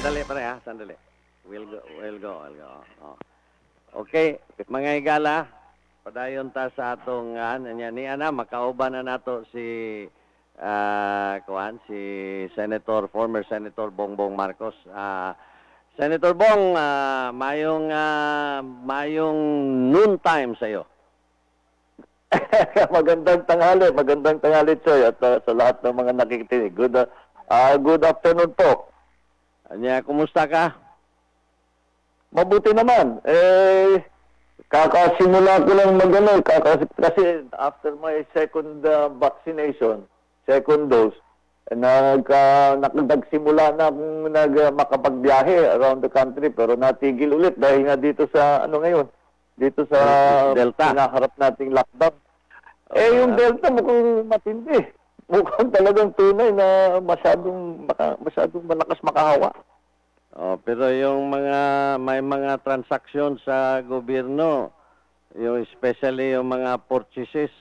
Sandali pare ha, sandali. We'll go. Oh. Okay, mga higala, padayon ta sa atong ni ana makauban na nato si si former Senator Bongbong Marcos. Senator Bong, mayong noon time sa iyo. Magandang tanghali, Choy, at sa lahat ng mga nakikinig. Good afternoon po. Anya, kumusta ka? Mabuti naman. Kakasimula ko lang kasi after my second vaccination, second dose, nagsimula na akong makapagbiyahe around the country, pero natigil ulit dahil nga dito sa dito sa Delta. Pinaharap nating lockdown. Yung Delta mukhang matindi. Mukhang talagang tunay na masyadong malakas makahawa. Pero yung may mga transaksyon sa gobyerno, yung especially yung mga purchases,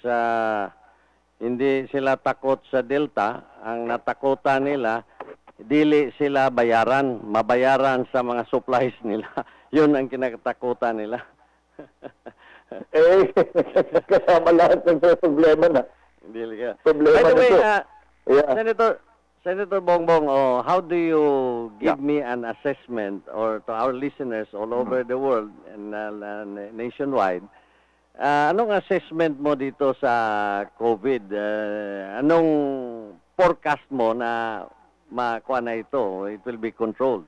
hindi sila takot sa Delta. Ang natakutan nila, dili sila mabayaran sa mga supplies nila. Yun ang kinakatakutan nila. Kasama lahat ng problema na. Problema by the way, Senator Bongbong, how do you give me an assessment or to our listeners all over the world and nationwide? Anong assessment mo dito sa COVID? Anong forecast mo na makuha na ito? It will be controlled.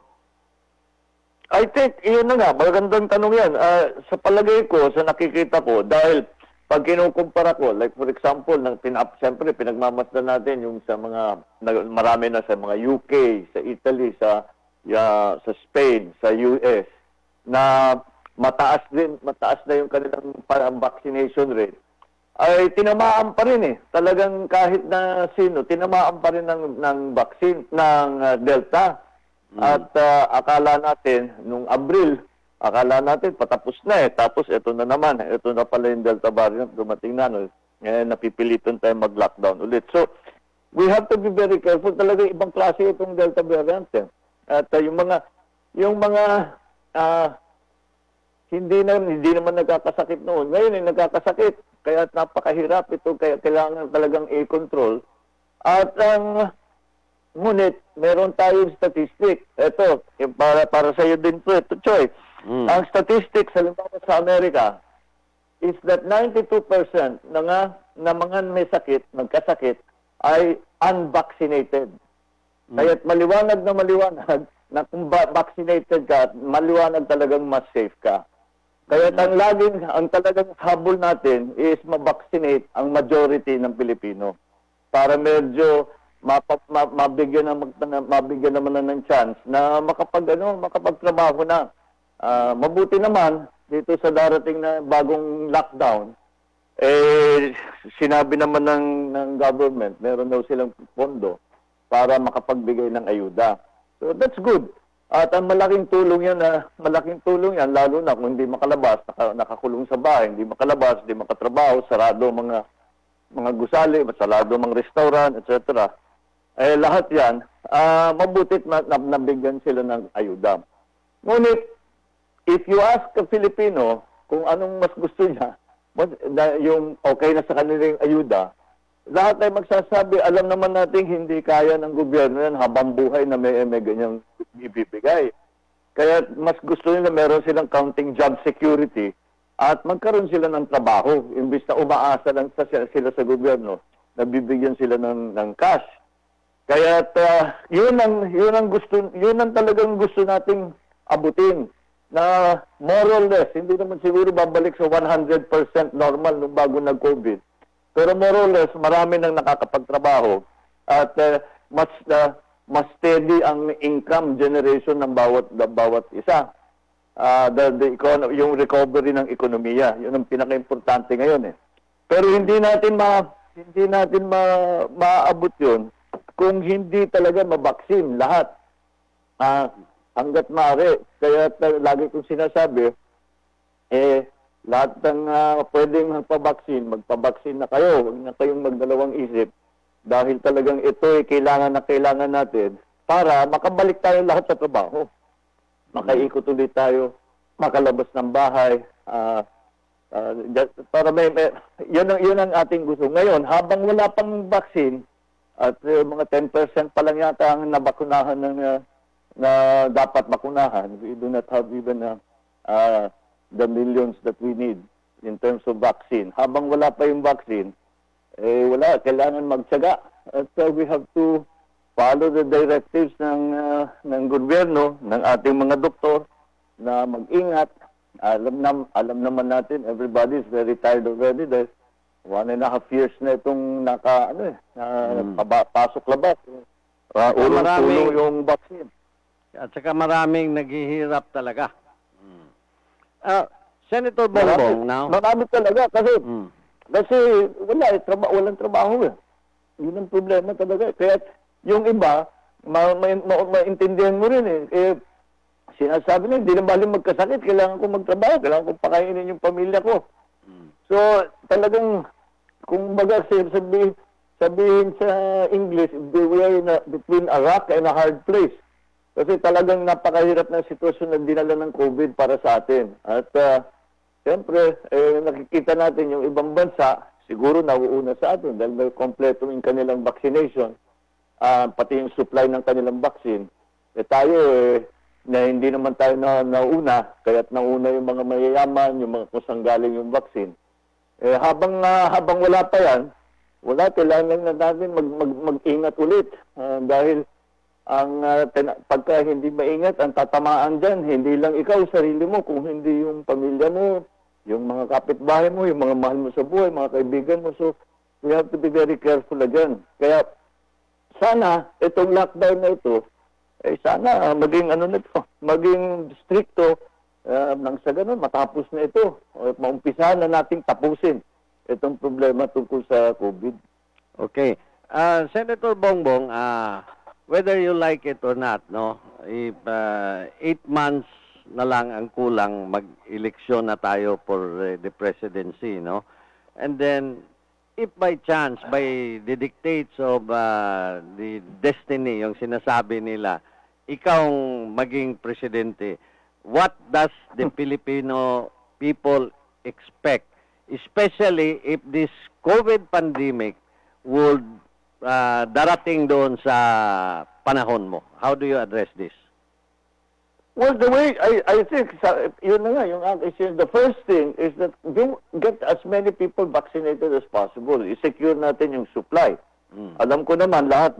I think, yun na nga, magandang tanong yan. Sa palagay ko, sa nakikita ko, dahil pag kinukumpara ko, like for example, siyempre pinagmamasdan natin yung sa marami na sa mga UK, sa Italy, sa Spain, sa US, na mataas na yung kanilang vaccination rate, ay tinamaan pa rin Talagang kahit na sino, tinamaan pa rin ng vaccine, ng Delta. At akala natin, nung Abril, patapos na Tapos ito na naman, ito na pala yung Delta variant, dumating na, napipilitan tayo mag-lockdown ulit. So, we have to be very careful. Talaga ibang klase itong Delta variant. At yung mga hindi naman nagkakasakit noon. Ngayon ay nagkakasakit. Kaya napakahirap ito. Kaya kailangan talagang i-control. At ngunit, meron tayong statistic. Ito, para sa iyo din po ito, Choy. Ang statistics, halimbawa sa Amerika, is that 92% na mga may sakit, nagkasakit, ay unvaccinated. Kaya't maliwanag na kung vaccinated ka, maliwanag talagang mas safe ka. Kaya ang talagang habol natin is ma-vaccinate ang majority ng Pilipino para medyo mabigyan naman na ng chance na makapagtrabaho na. Mabuti naman dito sa darating na bagong lockdown, sinabi naman ng government, meron daw silang pondo para makapagbigay ng ayuda. So that's good. At ang malaking tulong yan, lalo na kung hindi makalabas, nakakulong sa bahay, hindi makalabas, hindi makatrabaho, sarado mga gusali, sarado mga restaurant, etc. Lahat yan, mabutit nabigyan sila ng ayuda. Ngunit, if you ask a Filipino kung anong mas gusto niya, yung okay na sa kanilang ayuda, lahat ay magsasabi, alam naman natin hindi kaya ng gobyerno yan habang buhay na may ganyang ibibigay. Kaya mas gusto nila meron silang counting job security at magkaroon sila ng trabaho. Imbis na umaasa lang sila sa gobyerno, nabibigyan sila ng cash. Kaya yun ang talagang gusto nating abutin na more or less, hindi naman siguro babalik sa 100% normal nung bago nag-COVID. Pero more or less, marami nang nakakapagtrabaho at mas steady ang income generation ng bawat isa. Yung recovery ng ekonomiya, yun ang pinaka-importante ngayon Pero hindi natin maabot yun kung hindi talaga mabaksin lahat. Hanggat maaari. Kaya lagi kong sinasabi, lahat ng pwedeng magpabaksin na kayo. Huwag na kayong magdalawang isip. Dahil talagang ito kailangan natin para makabalik tayo lahat sa trabaho. Makaikot ulit tayo, makalabas ng bahay, para yun ang ating gusto. Ngayon, habang wala pang vaccine, at mga 10% pa lang yata ang nabakunahan na dapat bakunahan, we do not have even the millions that we need in terms of vaccine. Habang wala pa yung vaccine, wala, kailangan magtyaga. At we have to follow the directives ng gobyerno, ng ating mga doktor, na mag-ingat. Alam naman natin, everybody is very tired already. There's 1.5 years na itong pasok-labas. Ulong-ulo yung vaccine. At saka maraming naghihirap talaga. Senator Bongbong, now. Marami talaga kasi walang trabaho eh. Yun ang problema talaga. Kaya yung iba, maintindihan mo rin eh. Sinasabi na, hindi na bali magkasakit, kailangan ko magtrabaho, kailangan ko pakainin yung pamilya ko. So, talagang, kung baga sabihin sa English, we are between a rock and a hard place. Kasi talagang napakahirap ng sitwasyon na dinala ng COVID para sa atin. At, siyempre, nakikita natin yung ibang bansa, siguro nauuna sa atin dahil may kompleto yung kanilang vaccination, pati yung supply ng kanilang vaccine. Tayo, na hindi naman tayo nauna, kaya't nauna yung mga mayayaman, yung mga kusang galing yung vaccine. Habang wala pa yan, kailangan na natin mag-ingat ulit. Dahil pagka hindi maingat, ang tatamaan dyan, hindi lang ikaw, sarili mo, kung hindi yung pamilya mo, yung mga kapitbahay mo, yung mga mahal mo sa buhay, mga kaibigan mo. So, we have to be very careful again. Kaya, sana, itong lockdown na ito, sana maging stricto nang sa ganun, matapos na ito. Maumpisahan na nating tapusin itong problema tungkol sa COVID. Okay. Senator Bongbong, whether you like it or not, no, if 8 months na lang ang kulang, mag-eleksyon na tayo for the presidency, no? And then, if by chance, by the dictates of the destiny, yung sinasabi nila, ikaw maging presidente, what does the Filipino people expect? Especially if this COVID pandemic would darating doon sa panahon mo. How do you address this? Well, the way I think, yun na nga, the first thing is that get as many people vaccinated as possible. I-secure natin yung supply. Alam ko naman lahat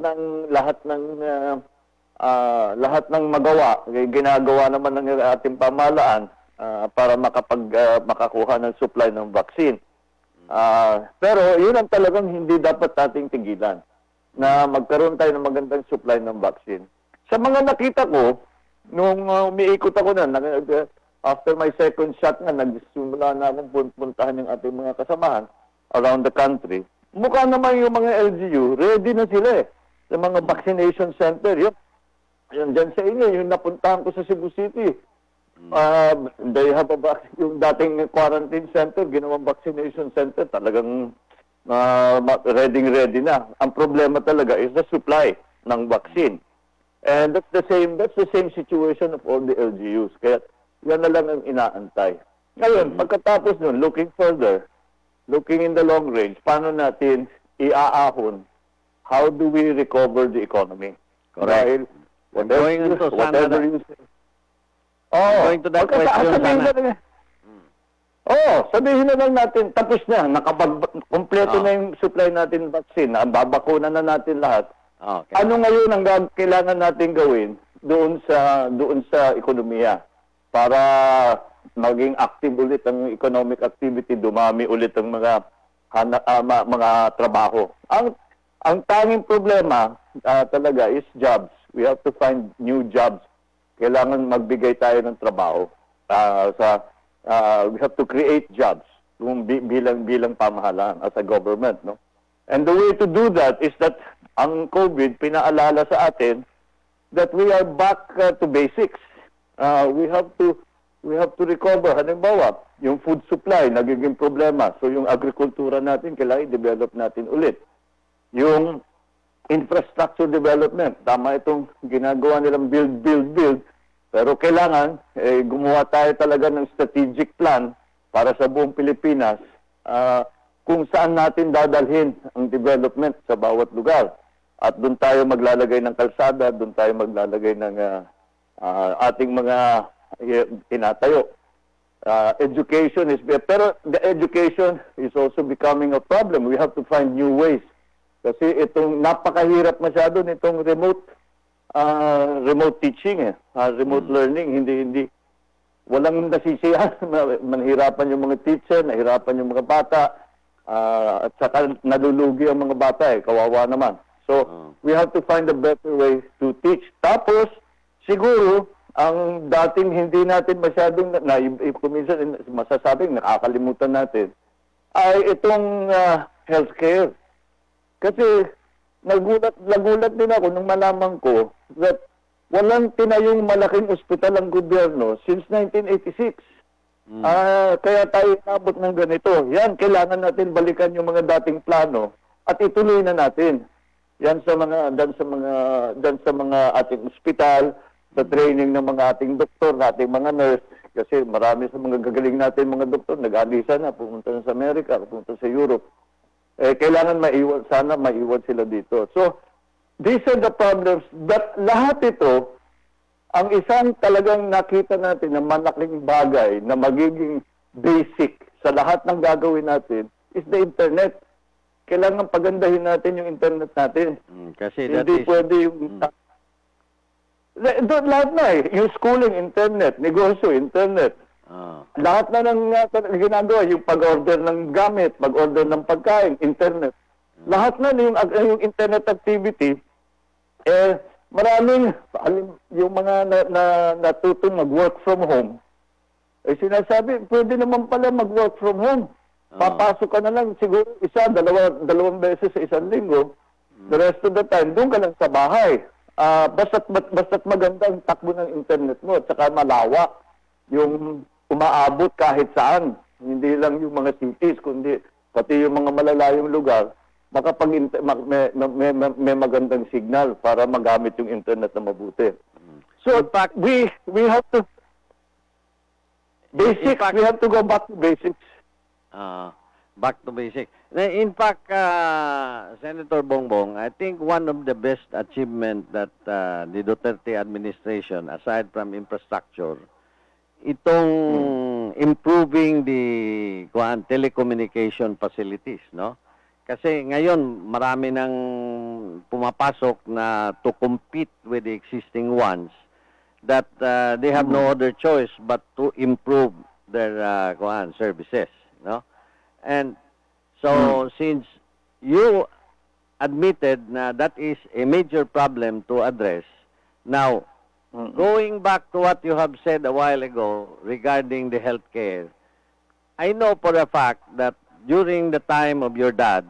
ng magawa, ginagawa naman ng ating pamahalaan para makakuha ng supply ng vaccine. Pero yun ang talagang hindi dapat nating tigilan, na magkaroon tayo ng magandang supply ng vaccine. Sa mga nakita ko, nung umiikot ako after my second shot nga, nagsimula na akong puntahan yung ating mga kasamahan around the country. Mukha naman yung mga LGU, ready na sila sa mga vaccination center. Yun dyan sa inyo, yung napuntahan ko sa Cebu City. They have yung dating quarantine center, ginawang vaccination center, talagang ready na. Ang problema talaga is the supply ng vaccine. And that's the same situation of all the LGUs. Kaya yan na lang ang inaantay. Ngayon, pagkatapos nun, looking further, looking in the long range, paano natin iaahon? How do we recover the economy? Correct. Dahil whatever you say. Going to that question sana. Sabihin na lang natin, tapos na, kompleto na yung supply natin vaccine, babakuna na natin lahat. Okay. Ano ngayon ang kailangan natin gawin doon sa ekonomiya para maging active ulit ang economic activity, dumami ulit ang mga trabaho. Ang tanging problema talaga is jobs. We have to find new jobs. Kailangan magbigay tayo ng trabaho. We have to create jobs bilang pamahalaan as a government, no? And the way to do that is that ang COVID pinaalala sa atin that we are back to basics. We have to recover. Halimbawa, yung food supply nagiging problema. So yung agrikultura natin kailangan i-develop natin ulit. Yung infrastructure development. Tama itong ginagawa nilang build, build, build. Pero kailangan, gumawa tayo talaga ng strategic plan para sa buong Pilipinas kung saan natin dadalhin ang development sa bawat lugar. At doon tayo maglalagay ng kalsada, doon tayo maglalagay ng ating mga tinatayo. Education is, pero the education is also becoming a problem. We have to find new ways. Kasi itong napakahirap masyado nitong remote teaching, remote learning, hindi walang nasisiyahan. Manhirapan yung mga teacher, nahirapan yung mga bata, at saka nalulugi ang mga bata, kawawa naman. So, we have to find a better way to teach. Tapos, siguro, ang dating hindi natin masyadong, kuminsan masasabing nakakalimutan natin, ay itong healthcare. Kasi nagulat din ako nung malaman ko that walang tinayong malaking ospital ang gobyerno since 1986. Kaya tayo nabot ng ganito. Yan, kailangan natin balikan yung mga dating plano at ituloy na natin. Yan sa mga ating ospital, sa training ng mga ating doktor, ating mga nurse, kasi marami sa mga gagaling natin mga doktor, nag-alisa na, pumunta na sa Amerika, pumunta sa Europe. Kailangan sana maiwan sila dito. So, these are the problems. But lahat ito, ang isang talagang nakita natin na malaking bagay na magiging basic sa lahat ng gagawin natin is the internet. Kailangan pagandahin natin yung internet natin. Kasi hindi pwede yung... Lahat na yung schooling, internet, negosyo, internet. Lahat na ng ginagawa, yung pag-order ng gamit, pag-order ng pagkain, internet. Lahat na yung internet activity, maraming, yung mga natutong mag-work from home, sinasabi, pwede naman pala mag-work from home. Papasok ka na lang, siguro dalawang beses sa isang linggo. The rest of the time, doon ka lang sa bahay. Basta't maganda ang takbo ng internet mo at saka malawak yung umaabot kahit saan. Hindi lang yung mga cities, kundi pati yung mga malalayong lugar, may magandang signal para magamit yung internet na mabuti. So, in fact, we have to we have to go back to basics. Back to basic. In fact, Senator Bongbong, I think one of the best achievement that the Duterte administration, aside from infrastructure, itong improving the telecommunication facilities, no? Kasi ngayon, marami nang pumapasok na to compete with the existing ones that they have no other choice but to improve their services, no? And so, since you admitted na that is a major problem to address, now, going back to what you have said a while ago regarding the healthcare, I know for a fact that during the time of your dad,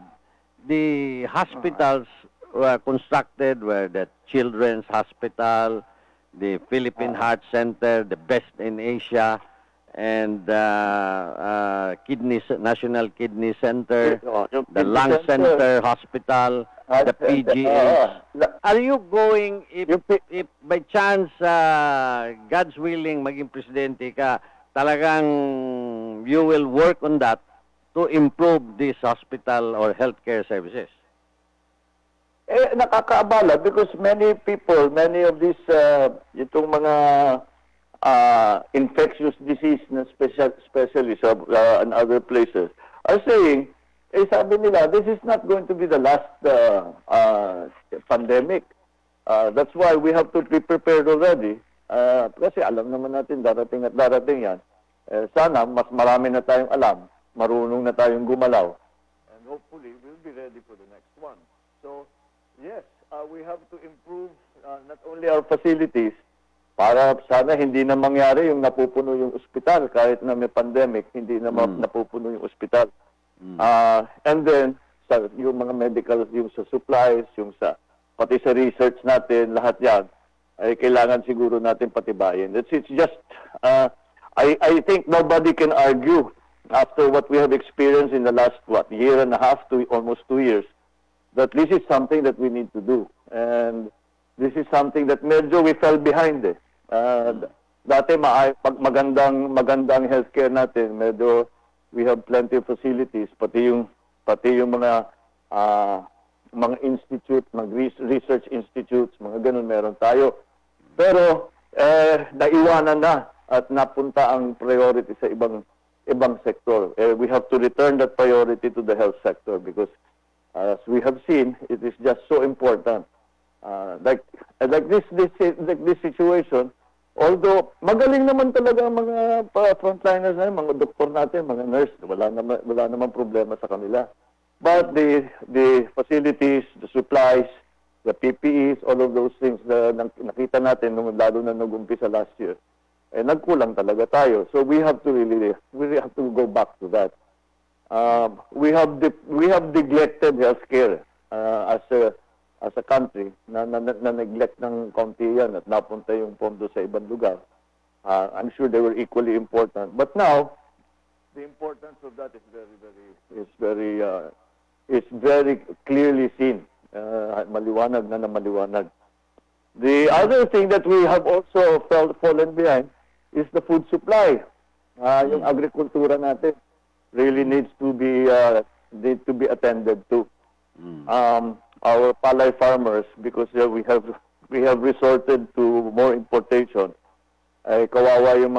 the hospitals were constructed were the Children's Hospital, the Philippine Heart Center, the best in Asia, and National Kidney Center, the Lung Center Hospital, the PGH. Are you going, if by chance, God's willing, maging presidente ka, talagang you will work on that to improve this hospital or healthcare services? Nakakaabala because many people, many of these, itong mga infectious disease na specialists in other places are saying, sabi nila, this is not going to be the last pandemic. That's why we have to be prepared already. Kasi alam naman natin, darating at darating yan. Sana, mas marami na tayong alam, marunong na tayong gumalaw. And hopefully, we'll be ready for the next one. So, yes, we have to improve not only our facilities, para sana hindi na mangyari yung napupuno yung ospital kahit na may pandemic, hindi na napupuno yung ospital. And then yung mga medical, yung sa supplies, yung sa pati sa research natin, lahat yan ay kailangan siguro natin patibayin. It's just I think nobody can argue after what we have experienced in the last year and a half to almost 2 years that this is something that we need to do. And this is something that medyo we fell behind eh. Dati magandang healthcare natin, medyo we have plenty of facilities, pati yung mga institute, research institutes, mga ganun meron tayo. Pero naiwanan na at napunta ang priority sa ibang sector. We have to return that priority to the health sector because as we have seen, it is just so important. Like this situation, although magaling naman talaga ang mga frontliners na mga doktor natin, mga nurse, wala naman problema sa kanila. But the facilities, the supplies, the PPEs, all of those things na nakita natin lalo na nag-umpisa last year, nagkulang talaga tayo. So we have to really have to go back to that. We have neglected healthcare as a country na neglect ng konti yan at napunta yung pondo sa ibang lugar. I'm sure they were equally important. But now, the importance of that is very clearly seen. Maliwanag na maliwanag. The other thing that we have also fallen behind is the food supply. Yung agrikultura natin really needs to be attended to. Our palay farmers, because we have resorted to more importation, ay kawawa yung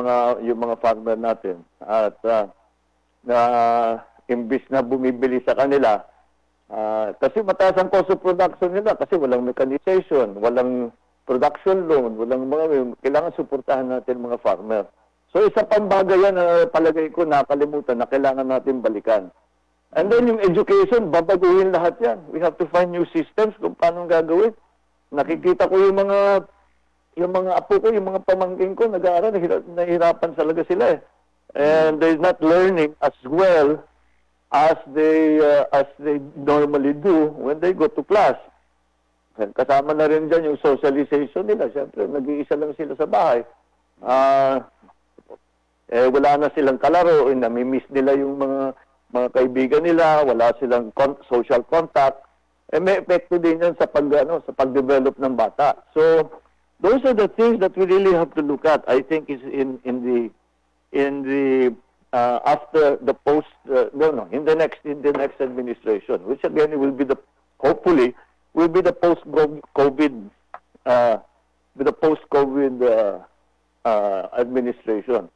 mga farmer natin at imbis na bumibili sa kanila kasi mataas ang cost of production nila kasi walang mechanization, walang production loan, kailangan suportahan natin mga farmer. So isa pang bagay yan na palagay ko nakalimutan na kailangan natin balikan. And then yung education, babaguhin lahat yan. We have to find new systems kung paano gagawin. Nakikita ko yung mga apo ko, yung mga pamangkin ko, nag-aaral, nahihirapan talaga sila eh. And they're not learning as well as they normally do when they go to class. Kasama na rin dyan yung socialization nila. Siyempre, nag-iisa lang sila sa bahay. Wala na silang kalaro, nami-miss nila yung mga kaibigan nila, wala silang social contact. May epekto din yan sa pag-develop ng bata. So, those are the things that we really have to look at. I think is in the after the in the next administration, which again hopefully will be the post-COVID administration.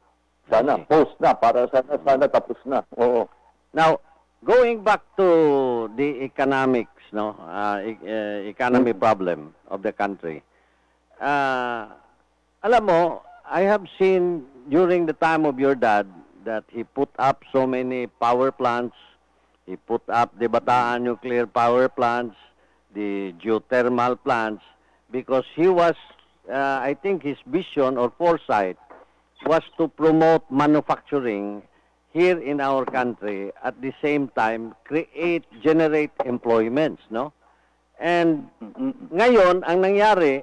Sana post na para sana tapos na. Oo. Now, going back to the economics, economy problem of the country. Alam mo, I have seen during the time of your dad that he put up so many power plants. He put up the Bataan nuclear power plants, the geothermal plants, because he was, I think his vision or foresight was to promote manufacturing here in our country, at the same time generate employments, no? And ngayon ang nangyari,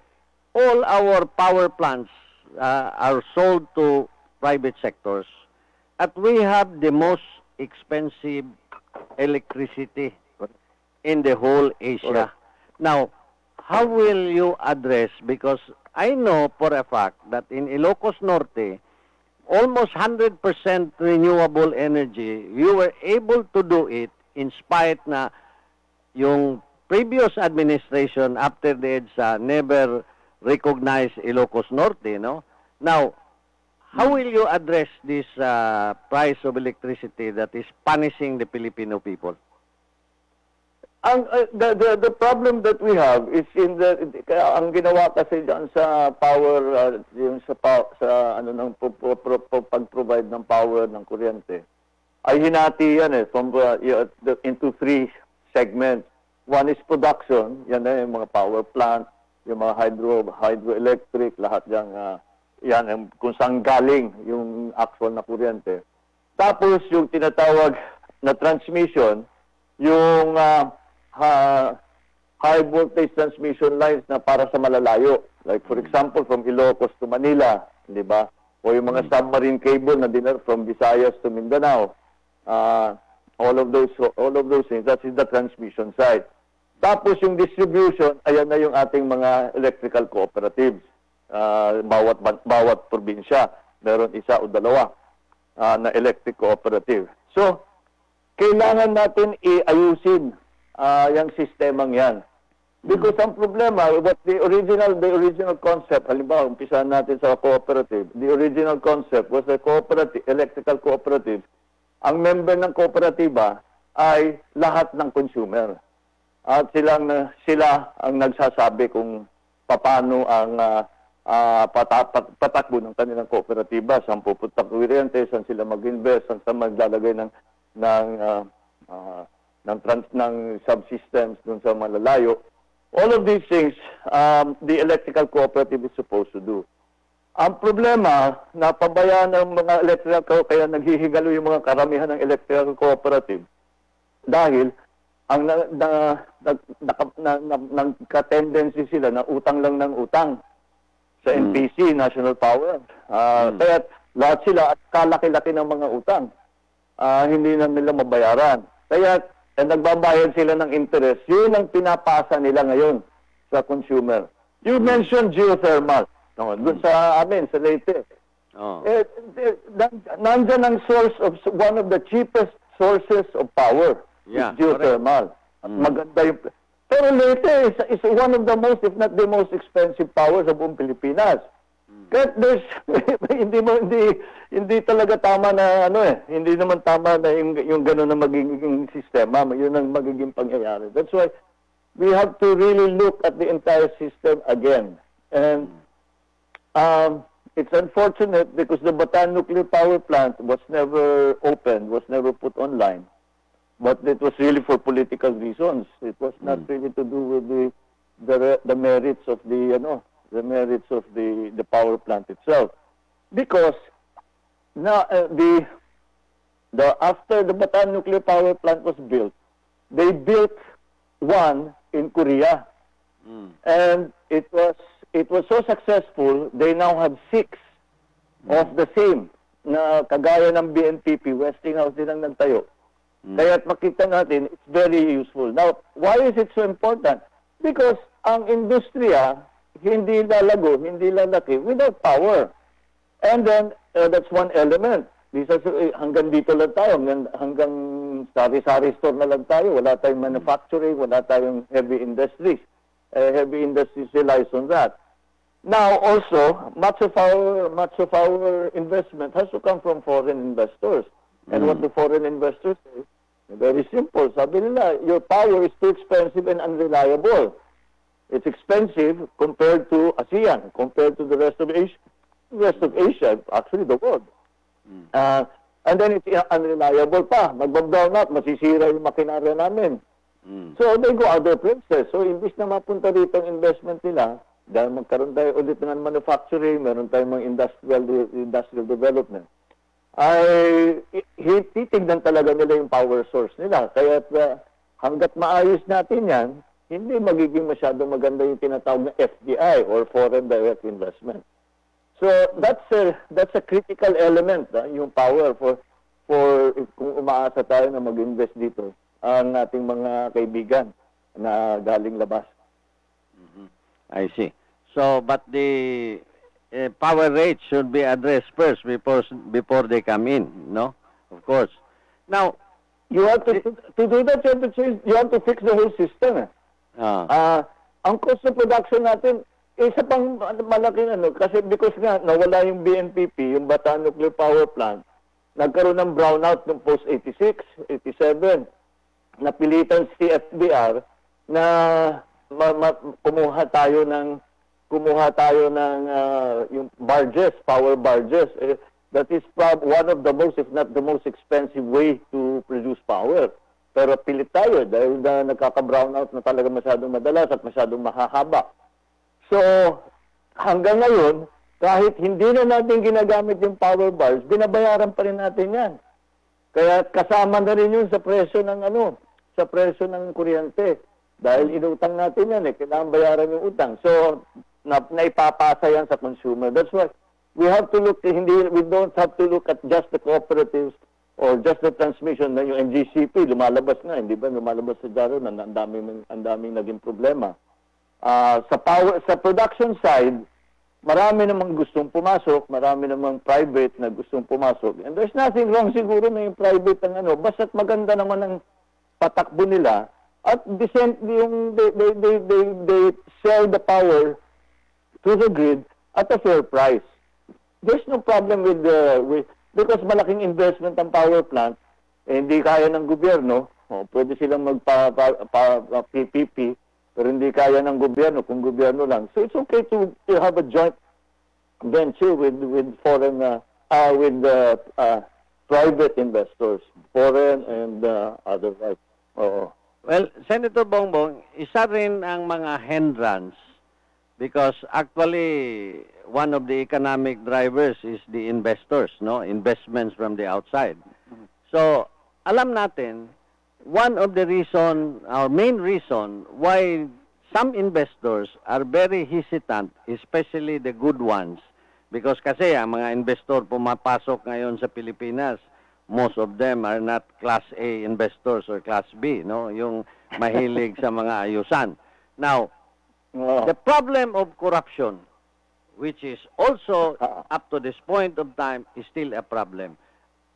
all our power plants are sold to private sectors, at we have the most expensive electricity in the whole Asia. Now, how will you address, because I know for a fact that in Ilocos Norte, almost 100% renewable energy, you were able to do it in spite na yung previous administration after the EDSA never recognized Ilocos Norte, no? Now, how will you address this price of electricity that is punishing the Filipino people? The problem that we have is ang ginawa kasi diyan sa power yung sa pag-provide ng power ng kuryente ay hinati yan from into three segments. One is production, yan yung mga power plant, yung mga hydroelectric, lahat yan kung saan galing yung actual na kuryente. Tapos yung tinatawag na transmission, yung high voltage transmission lines na para sa malalayo. Like for example, from Ilocos to Manila, di ba? O yung mga submarine cable na dinner from Visayas to Mindanao. All of those things, that is the transmission side. Tapos yung distribution, ayan na yung ating mga electrical cooperatives. Bawat probinsya, meron isa o dalawa na electric cooperative. So, kailangan natin iayusin yung sistemang yan. Because ang problema, what the original concept, halimbawa, umpisahan natin sa cooperative, the original concept was the electrical cooperative. Ang member ng kooperatiba ay lahat ng consumer. At sila ang nagsasabi kung paano ang patakbo ng kanilang kooperatiba, saan pupunta kuryente, saan sila mag-invest, saan maglalagay ng subsystems dun sa malalayo. All of these things, the electrical cooperative is supposed to do. Ang problema, napabayaan ng mga electrical, kaya naghihigalo yung mga karamihan ng electrical cooperative dahil ang nagka-tendency sila na utang lang ng utang sa NPC, National Power. Kaya lahat sila at kalaki-laki ng mga utang. Hindi na nila mabayaran. Kaya nagbabayad sila ng interest. Yun ang pinapasa nila ngayon sa consumer. You mentioned geothermal. No, doon sa amin, sa Leyte. Nandyan ang source of one of the cheapest sources of power. Yeah, geothermal. At maganda yung... Pero Leyte is one of the most, if not the most expensive power sa buong Pilipinas. Kaya there's, hindi talaga tama na hindi naman tama na yung gano'n na magiging sistema, yun ang magiging pangyayari. That's why we have to really look at the entire system again. And it's unfortunate because the Bataan Nuclear Power Plant was never opened, was never put online. But it was really for political reasons. It was not really to do with the merits of the power plant itself. Because now after the Bataan Nuclear Power Plant was built, they built one in Korea. And it was so successful, they now have 6 of the same na kagaya ng BNPP, Westinghouse din ang nagtayo. Kaya makita natin, it's very useful. Now, why is it so important? Because ang industriya, hindi lalago, hindi lalaki without power. And then, that's one element. Hanggang dito lang tayo, hanggang sari-sari store na lang tayo. Wala tayong manufacturing, wala tayong heavy industries. Heavy industries relies on that. Now, also, much of our investment has to come from foreign investors. And what the foreign investors say, very simple. Sabi nila, your power is too expensive and unreliable. It's expensive compared to ASEAN, compared to the rest of Asia, actually the world. And then it's unreliable pa. Mag-brown out, masisira yung makinarya namin. So they go other places. So imbis na mapunta rito ang investment nila, dahil magkaroon tayo ulit ng manufacturing, meron tayong mga industrial development, ay titignan talaga nila yung power source nila. Kaya hanggat maayos natin yan, hindi magiging masyadong maganda yung tinatawag na FDI or Foreign Direct Investment. So that's a critical element, yung power for kung umaasa tayo na mag-invest dito ang ating mga kaibigan na galing labas. I see. So, but the power rates should be addressed first before they come in, no? Of course. Now, you have to do that. You have to fix the whole system. Ang cost of production natin, isa pang malaking kasi because nga nawala yung BNPP, yung Bataan Nuclear Power Plant, nagkaroon ng brownout ng post-86, 87, napilitan si FDR na kumuha tayo ng yung barges, power barges. That is probably one of the most, if not the most expensive way to produce power. Pero pilit tayo dahil nagkaka-brownout na talaga masyadong madalas at masyadong mahahaba. So, hanggang ngayon, kahit hindi na natin ginagamit yung power bars, binabayaran pa rin natin yan. Kaya kasama na rin yun sa presyo ng sa presyo ng kuryente. Dahil inutang natin yan, kailangan bayaran yung utang. So, naipapasa yan sa consumer. That's why we have to look, we don't have to look at just the cooperatives. or just the transmission na yung MGCP, lumalabas nga, hindi ba? Lumalabas sa Jaro na ang daming naging problema. Sa production side, marami namang gustong pumasok, marami namang private na gustong pumasok. And there's nothing wrong siguro na yung private ang basta't maganda naman ang patakbo nila at decently yung they sell the power to the grid at a fair price. There's no problem with because malaking investment ang power plant, hindi kaya ng gobyerno, pwede silang PPP, pero hindi kaya ng gobyerno kung gobyerno lang. So it's okay to have a joint venture with foreign private investors, foreign and otherwise. Oo. Well, Senator Bongbong, isa rin ang mga hindrance because actually one of the economic drivers is the investors, no? Investments from the outside. So, alam natin, one of the main reason why some investors are very hesitant, especially the good ones, because kasi ang mga investor pumapasok ngayon sa Pilipinas, most of them are not Class A investors or Class B, no? Yung mahilig sa mga ayusan. Now, the problem of corruption, which is also up to this point of time, is still a problem.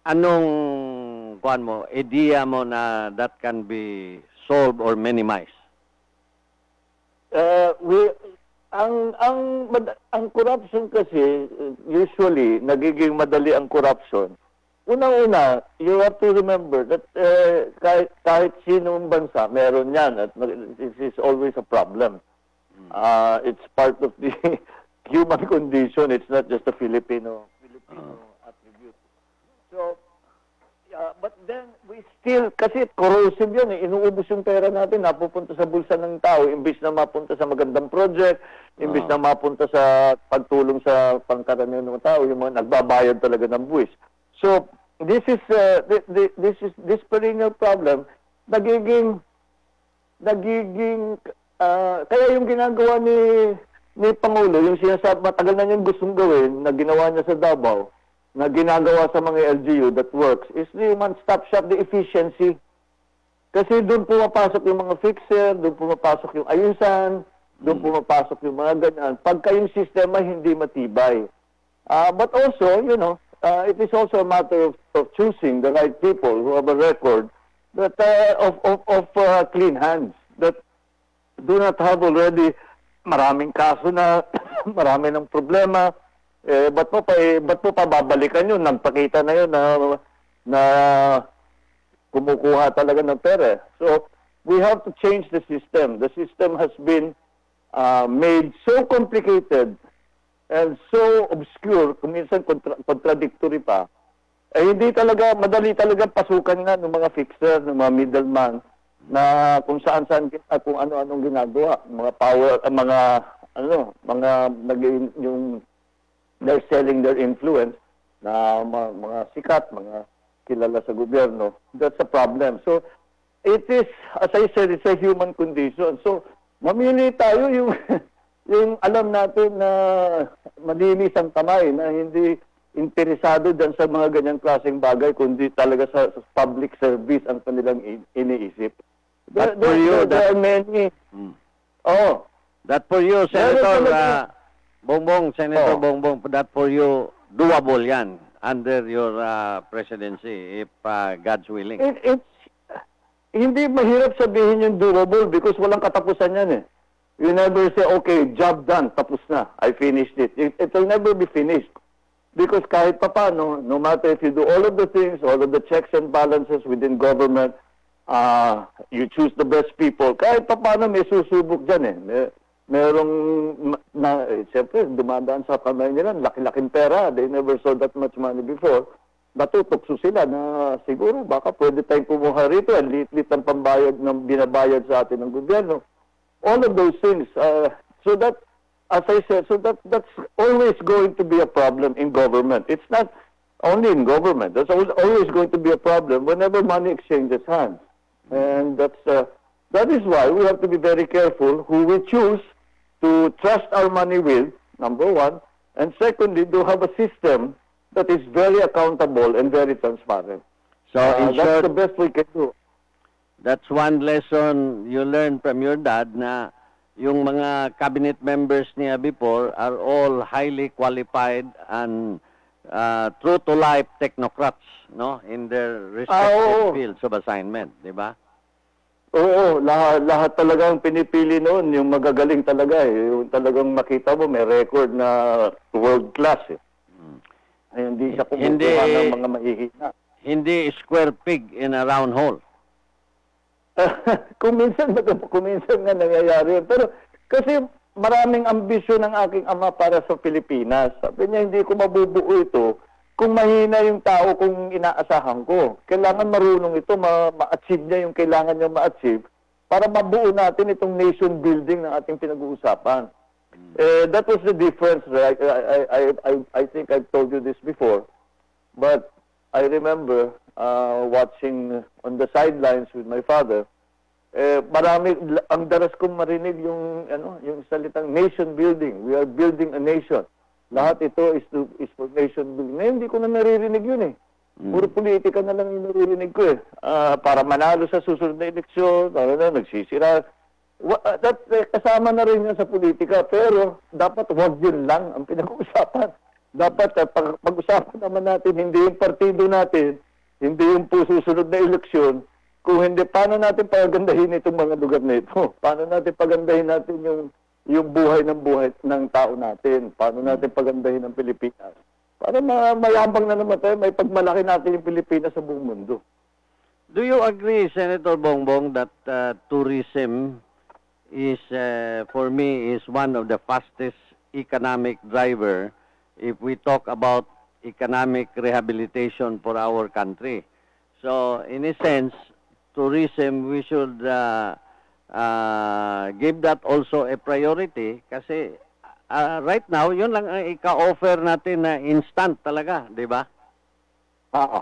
Anong idea mo na that can be solved or minimized? Ang corruption kasi usually nagiging madali ang corruption. Unang-una, you have to remember that kahit sinong bansa meron yan at this is always a problem. It's part of the human condition. It's not just a Filipino attribute. So, but then we still, kasi corrosive yun inuubos yung pera natin, napupunta sa bulsa ng tao, imbis na mapunta sa magandang project, imbis na mapunta sa pagtulong sa pangkaraniwan ng tao, yung mga nagbabayad talaga ng buwis. So, this this perennial problem, nagiging kaya yung ginagawa ni Pangulo, yung sinasabi, matagal na niyang gustong gawin, na ginawa niya sa Davao, na ginagawa sa mga LGU that works, is the one-stop shop, the efficiency. Kasi doon pumapasok yung mga fixer, doon pumapasok yung ayusan, doon pumapasok yung mga ganyan. Pagka yung sistema hindi matibay. But also, it is also a matter of choosing the right people who have a record that of clean hands, that do not have already maraming kaso na marami ng problema. Ba't mo pa babalikan yun? Nagpakita na yun na kumukuha talaga ng pera. So, we have to change the system. The system has been made so complicated and so obscure, kung minsan contradictory pa, hindi talaga, madali talaga pasukan nga ng mga fixer, ng mga middleman, na kung saan-saan, kung ano-anong ginagawa, mga power, they're selling their influence na mga sikat, mga kilala sa gobyerno. That's a problem. So, it is, as I said, it's a human condition. So, mamili tayo yung alam natin na malinis ang kamay, na hindi interesado dyan sa mga ganyang klaseng bagay, kundi talaga sa public service ang kanilang iniisip. That for you, there are many. That for you, Senator Bongbong, Senator Bongbong, that for you, doable yan under your presidency, if God's willing. Hindi mahirap sabihin yung doable because walang katapusan yan eh. You never say, okay, job done, tapos na, I finished it. It will never be finished. Because kahit pa paano, no matter if you do all of the things, all of the checks and balances within government, you choose the best people, kahit pa paano may susubok dyan eh. Merong, siyempre, dumadaan sa kamay nila, laki-laking pera, they never saw that much money before. Natutukso sila na siguro baka pwede tayong kumuha rito, lit-lit ang pambayad ng binabayad sa atin ng gobyerno. All of those things. So that, as I said, that's always going to be a problem in government. It's not only in government. There's always going to be a problem whenever money exchanges hands. And that is why we have to be very careful who we choose to trust our money with, number one. And secondly, to have a system that is very accountable and very transparent. So, in That's short, the best we can do. that's one lesson you learned from your dad na yung mga cabinet members niya before are all highly qualified and true-to-life technocrats, no? In their respective Oo. fields of assignment, di ba? Oo, lahat talagang pinipili noon, yung magagaling talaga eh. Yung talagang makita mo, may record na world class eh. Ay, hindi siya kumukuha ng mga mahihina. Hindi square peg in a round hole. kung minsan nga nangyayari yun. Pero kasi maraming ambisyon ng aking ama para sa Pilipinas. Sabi niya, hindi ko mabubuo ito kung mahina yung tao kung inaasahan ko. Kailangan marunong ito, ma-achieve niya yung kailangan niya ma-achieve para mabuo natin itong nation building ng ating pinag-uusapan. That was the difference. Right? I think I've told you this before. But I remember watching on the sidelines with my father. Ang daras kong marinig yung salitang nation building. We are building a nation. Lahat ito is for nation building. Ngayon, hindi ko na naririnig yun eh. Puro politika na lang yung naririnig ko eh. Para manalo sa susunod na eleksyon, nagsisira. Kasama na rin yan sa politika. Pero dapat wag yun lang ang pinag-uusapan. Dapat pag-usapan naman natin, hindi yung partido natin, hindi yung susunod na eleksyon, kung hindi, paano natin pagandahin itong mga lugar na ito? Paano natin pagandahin natin yung buhay ng tao natin? Paano natin pagandahin ang Pilipinas? Para mayabang na naman tayo, may pagmalaki natin yung Pilipinas sa buong mundo. Do you agree, Senator Bongbong, that tourism is, for me, is one of the fastest economic driver if we talk about economic rehabilitation for our country? So, in a sense, tourism, we should give that also a priority kasi right now, yun lang ang ika-offer natin na instant talaga, di ba? Oo.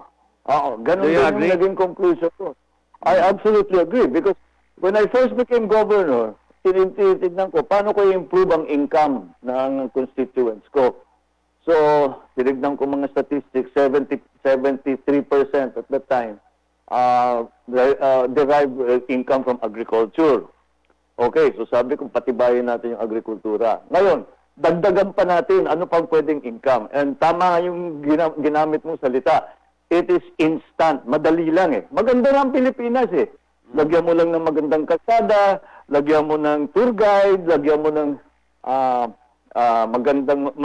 Ganun Do you din agree? yung naging conclusion ko. I absolutely agree because when I first became governor, tinitignan ko paano ko i-improve ang income ng constituents ko. So, tinignan ko mga statistics, 73% at that time derive income from agriculture. Okay, so sabi ko patibayin natin yung agrikultura. Ngayon, dagdagan pa natin ano pang pwedeng income. And tama yung ginamit mong salita. It is instant. Madali lang eh. Maganda na ang Pilipinas eh. Lagyan mo lang ng magandang kalsada, lagyan mo ng tour guide, lagyan mo ng magandang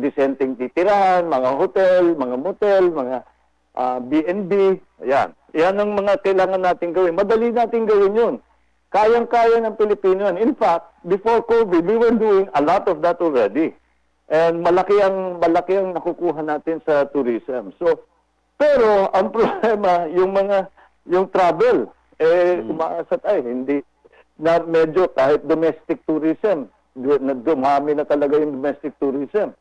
disenteng titirahan, mga hotel, mga motel, mga B&B. Ayan. Yan ang mga kailangan natin gawin. Madali natin gawin yun. Kayang-kaya ng Pilipino yan. In fact, before COVID, we were doing a lot of that already. And malaki ang nakukuha natin sa tourism. So, pero ang problema, yung travel, umaasa tayo, hindi na medyo kahit domestic tourism, dumami na talaga yung domestic tourism.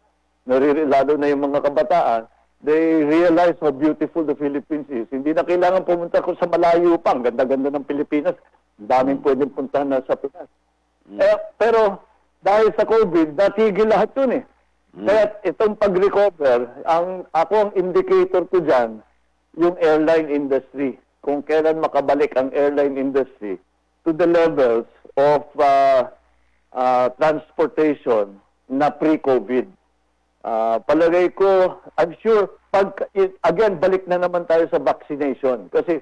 Lalo na yung mga kabataan, they realize how beautiful the Philippines is. Hindi na kailangan pumunta ko sa malayo pa. Ang ganda-ganda ng Pilipinas. Daming pwedeng puntahan na sa Pinas. Pero dahil sa COVID, natigil lahat yun eh. Kaya itong pag-recover, ako ang indicator ko dyan, yung airline industry. Kung kailan makabalik ang airline industry to the levels of transportation na pre-COVID. Palagay ko, I'm sure, again, balik na naman tayo sa vaccination. Kasi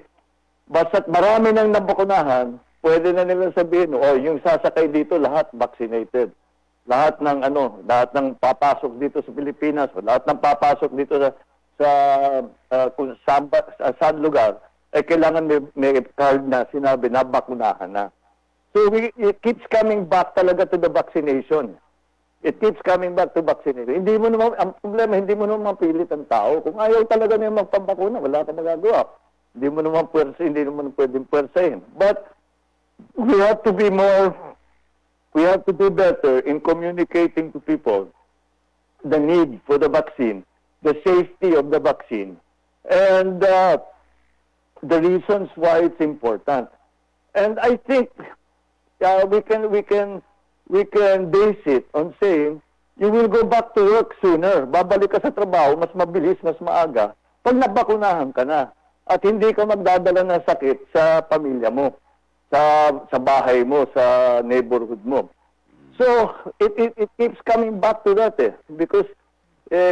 basta't marami nang nabakunahan, pwede na nilang sabihin, yung sasakay dito, lahat vaccinated. Lahat ng papasok dito sa Pilipinas, lahat ng papasok dito sa lugar, kailangan may card na sinabi na bakunahan na. So it keeps coming back talaga to the vaccination. It keeps coming back to vaccination. Ang problema, hindi mo naman mapilit ang tao. Kung ayaw talaga niya magpabakuna, wala ka magagawa. Hindi mo naman pwedeng pwersahin. But we have to do better in communicating to people the need for the vaccine, the safety of the vaccine, and the reasons why it's important. And I think we can base it on saying you will go back to work sooner. Babalik ka sa trabaho, mas mabilis, mas maaga, pag nabakunahan ka na. at hindi ka magdadala ng sakit sa pamilya mo, sa bahay mo, sa neighborhood mo. So, it keeps coming back to that because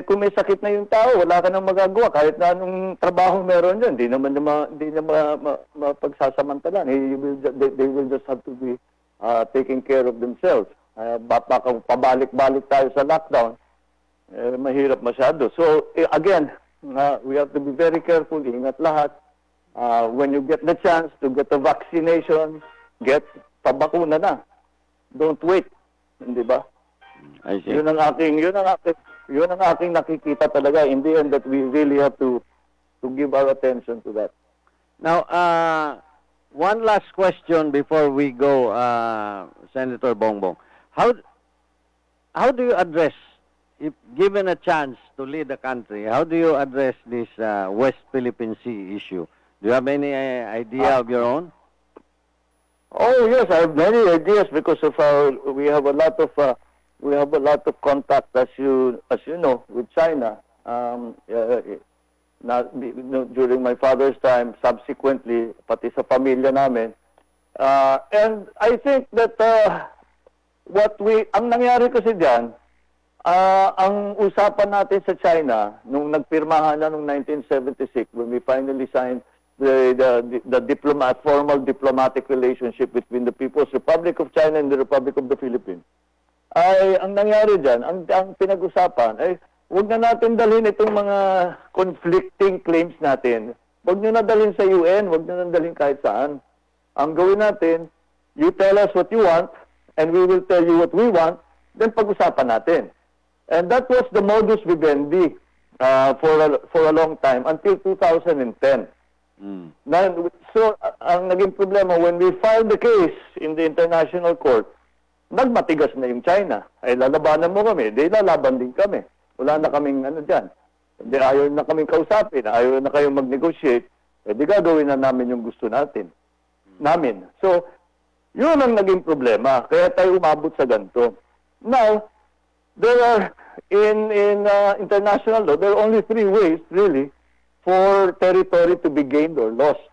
kung may sakit na yung tao, wala ka nang magagawa kahit na anong trabaho meron dyan, hindi niya mapagsasamantalan. They will just have to be taking care of themselves. Baka pabalik-balik tayo sa lockdown, mahirap masyado. So, again, we have to be very careful, ingat lahat. When you get the chance to get the vaccination, get pabakuna na. Don't wait, hindi ba? I see. Yun ang aking nakikita talaga in the end that we really have to give our attention to that. Now, one last question before we go, Senator Bongbong. How do you address, if given a chance to lead the country, how do you address this West Philippine Sea issue? Do you have any idea of your own? Oh yes, I have many ideas because of we have a lot of contact, as you know, with China. During my father's time, subsequently, pati sa pamilya namin. And I think that ang nangyari kasi diyan, ang usapan natin sa China nung nagpirmahan na nung 1976 when we finally signed the formal diplomatic relationship between the People's Republic of China and the Republic of the Philippines. Ay ang nangyari diyan, ang pinag-usapan ay huwag na natin dalhin itong mga conflicting claims natin. Huwag nyo na dalhin sa UN, huwag nyo na dalhin kahit saan. Ang gawin natin, you tell us what you want and we will tell you what we want, then pag-usapan natin. And that was the modus vivendi for a long time until 2010. So, ang naging problema, when we filed the case in the international court, nagmatigas na yung China. Ay, lalabanan mo kami, di lalaban din kami. Wala na kaming dyan. Hindi, ayaw na kaming kausapin, ayaw na kayong mag-negotiate, eh di gagawin na namin yung gusto namin. So, yun ang naging problema. Kaya tayo umabot sa ganito. Now, there are, in international law, there are only three ways, really, for territory to be gained or lost.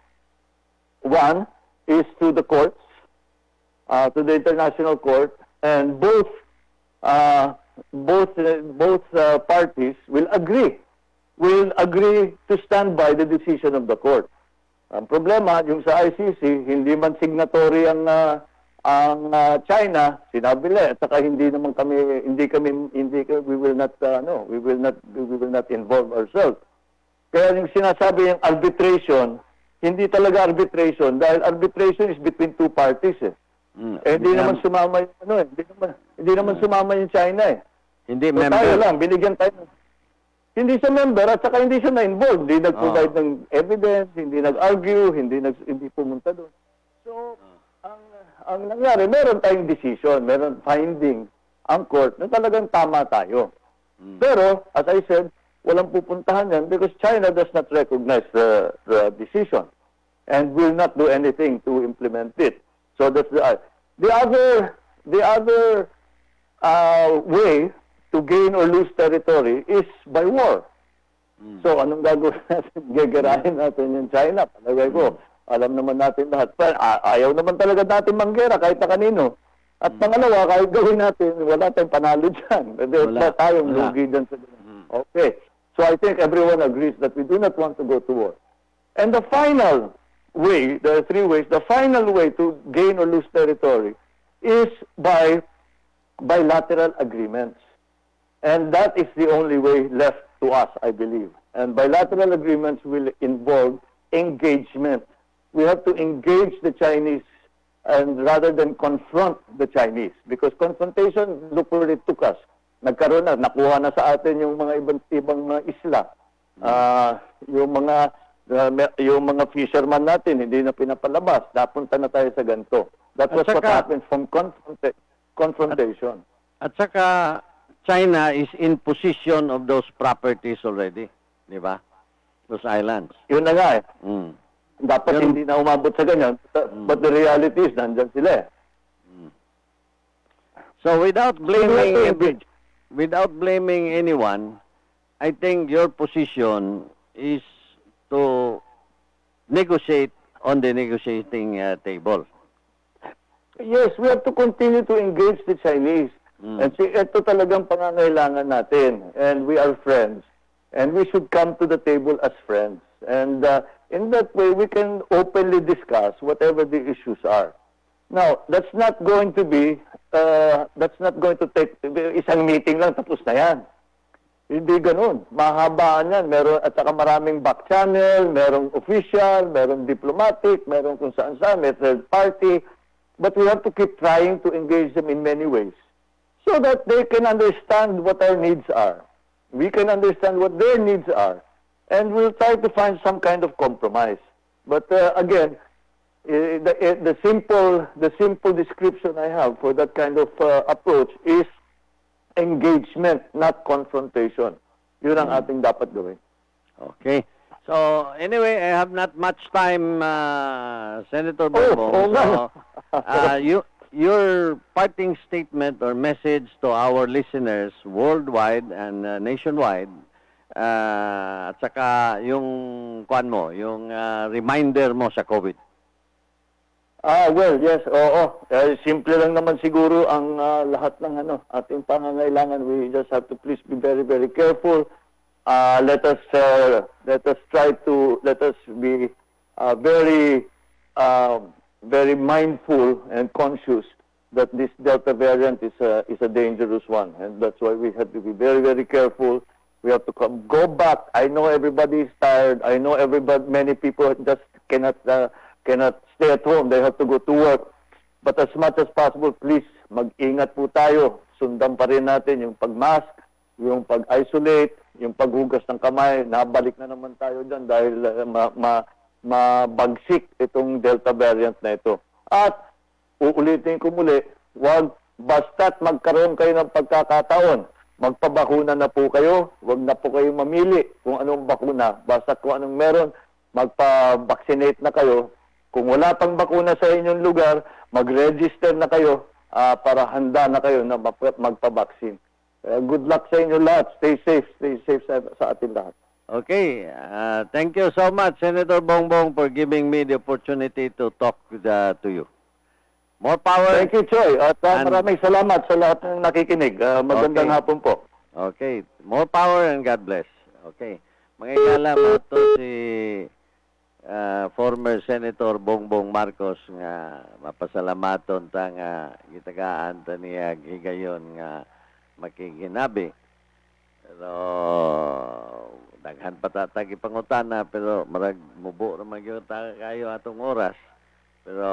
One is through the courts, to the international court, and both parties will agree to stand by the decision of the court. Ang problema, yung sa ICC, hindi man signatory ang China, sinabi nila, at saka we will not involve ourselves. Kaya yung sinasabi yung arbitration, hindi talaga arbitration dahil arbitration is between two parties hindi naman sumama yung hindi naman sumama yung China Hindi so, member. tayo lang, binigyan tayo. Hindi siya member at saka hindi siya na-involved. Hindi nag-provide ng evidence, hindi nag-argue, hindi pumunta doon. So, ang nangyari, meron tayong decision, meron finding ang court na talagang tama tayo. Pero, as I said, walang pupuntahan yan because China does not recognize the decision and will not do anything to implement it. So that's the other way to gain or lose territory is by war. So anong gagawin natin? Gegerahin natin yung China. Palagay ko, alam naman natin lahat. Ayaw naman talaga natin manggera kahit na kanino. At pangalawa, kahit gawin natin, wala tayong panalo dyan. Wala tayong lugi dyan sa Okay. So I think everyone agrees that we do not want to go to war. And the final way, there are three ways, the final way to gain or lose territory is by bilateral agreements. And that is the only way left to us, I believe. And bilateral agreements will involve engagement. We have to engage the Chinese and rather than confront the Chinese. Because confrontation, look where it took us. Nagkaroon na, nakuha na sa atin yung mga ibang mga isla. Yung mga fisherman natin, hindi na pinapalabas. Napunta na tayo sa ganito. That was what happened from confrontation. At saka, China is in possession of those properties already. Di ba? Those islands. Yun na nga Dapat hindi na umabot sa ganyan. But the reality is, nandyan sila So without blaming anyone, I think your position is to negotiate on the negotiating table. Yes, we have to continue to engage the Chinese. And see, ito talagang pangangailangan natin. And we are friends. And we should come to the table as friends. And in that way, we can openly discuss whatever the issues are. Now, that's not going to take, isang meeting lang, tapos na yan. Hindi ganun. Mahabaan yan. Meron, at saka maraming back channel, merong official, merong diplomatic, merong kung saan-saan, may third party. But we have to keep trying to engage them in many ways so that they can understand what our needs are. We can understand what their needs are. And we'll try to find some kind of compromise. But again, the simple description I have for that kind of approach is engagement, not confrontation. Yun ang ating dapat gawin. Okay. So, anyway, I have not much time, Senator Bongbong. Your parting statement or message to our listeners worldwide and nationwide, at saka yung kwan mo, yung reminder mo sa COVID. Well, yes, oo. Simple lang naman siguro ang lahat ng ating pangangailangan. We just have to please be very, very careful. Let us be very very mindful and conscious that this Delta variant is a dangerous one, and that's why we have to be very, very careful. We have to go back. I know everybody is tired. I know many people just cannot stay at home. They have to go to work. But as much as possible, please, mag-ingat po tayo. Sundan pa rin natin yung pag-mask, yung pag-isolate, yung paghugas ng kamay. Nabalik na naman tayo dyan dahil mabagsik itong Delta variant na ito. At uulitin ko muli, basta't magkaroon kayo ng pagkakataon, magpabakuna na po kayo, wag na po kayo mamili kung anong bakuna. Basta kung anong meron, magpa-vaccinate na kayo. Kung wala pang bakuna sa inyong lugar, mag-register na kayo para handa na kayo na magpa-vaccine. Good luck sa inyo lahat. Stay safe sa atin lahat. Okay. Thank you so much, Senator Bongbong, for giving me the opportunity to talk to you. More power. Thank you, Choy. At maraming salamat sa lahat ng nakikinig. Magandang hapon po. Okay. More power and God bless. Okay. Mangigala mo ito si former Senator Bongbong Marcos nga mapasalamaton ta nga gitagaan ta niya higayon nga makiginabi. Pero daghan pa tatag ipangutana pero marag mubo ra magyud ta kayo atong oras. Pero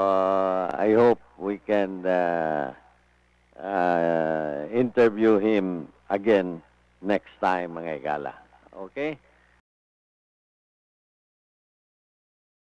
I hope we can interview him again next time, mga igala. Okay?